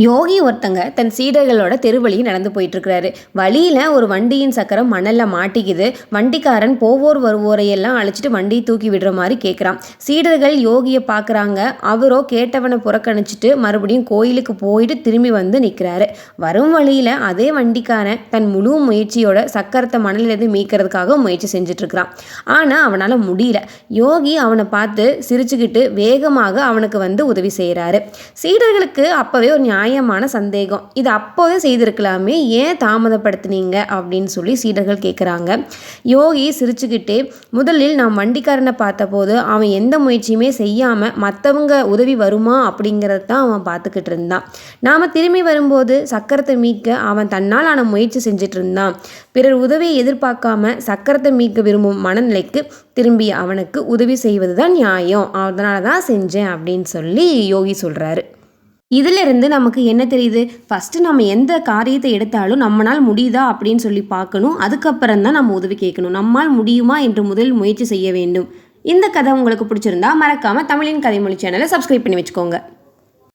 யோகி ஒருத்தங்க தன் சீடர்களோட தெருவழியில் நடந்து போயிட்டுருக்கிறாரு. வழியில் ஒரு வண்டியின் சக்கரம் மணலில் மாட்டிக்குது. வண்டிக்காரன் போவோர் வருவோரையெல்லாம் அழைச்சிட்டு வண்டியை தூக்கி விடுற மாதிரி கேட்குறான். சீடர்கள் யோகியை பார்க்குறாங்க. அவரோ கேட்டவனை புறக்கணிச்சிட்டு மறுபடியும் கோயிலுக்கு போயிட்டு திரும்பி வந்து நிற்கிறாரு. வரும் வழியில் அதே வண்டிக்காரன் தன் முழு முயற்சியோட சக்கரத்தை மணலிலிருந்து மீட்கிறதுக்காக முயற்சி செஞ்சிட்ருக்கிறான். ஆனால் அவனால் முடியல. யோகி அவனை பார்த்து சிரிச்சுக்கிட்டு வேகமாக அவனுக்கு வந்து உதவி செய்கிறாரு. சீடர்களுக்கு அப்போவே ஒரு நியாயமான சந்தேகம். இது அப்போவே செய்திருக்கலாமே, ஏன் தாமதப்படுத்தினீங்க அப்படின்னு சொல்லி சீடர்கள் கேட்குறாங்க. யோகி சிரிச்சுக்கிட்டே, முதலில் நான் வண்டிக்காரனை பார்த்தபோது அவன் எந்த முயற்சியுமே செய்யாமல் மற்றவங்க உதவி வருமா அப்படிங்கிறத தான் அவன் பார்த்துக்கிட்டு இருந்தான். நாம் திரும்பி வரும்போது சக்கரத்தை மீட்க அவன் தன்னால் ஆன முயற்சி செஞ்சுட்டு இருந்தான். பிறர் உதவியை எதிர்பார்க்காம சக்கரத்தை மீட்க விரும்பும் மனநிலைக்கு திரும்பிய அவனுக்கு உதவி செய்வது தான் நியாயம், அதனால தான் செஞ்சேன் அப்படின்னு சொல்லி யோகி சொல்கிறாரு. இதிலிருந்து நமக்கு என்ன தெரியுது? ஃபஸ்ட்டு நம்ம எந்த காரியத்தை எடுத்தாலும் நம்மளால் முடியுதா அப்படின்னு சொல்லி பார்க்கணும். அதுக்கப்புறம் தான் நம்ம உதவி கேட்கணும். நம்மால் முடியுமா என்று முதலில் முயற்சி செய்ய வேண்டும். இந்த கதை உங்களுக்கு பிடிச்சிருந்தா மறக்காமல் தமிழின் கதைமொழி சேனலை சப்ஸ்கிரைப் பண்ணி வச்சுக்கோங்க.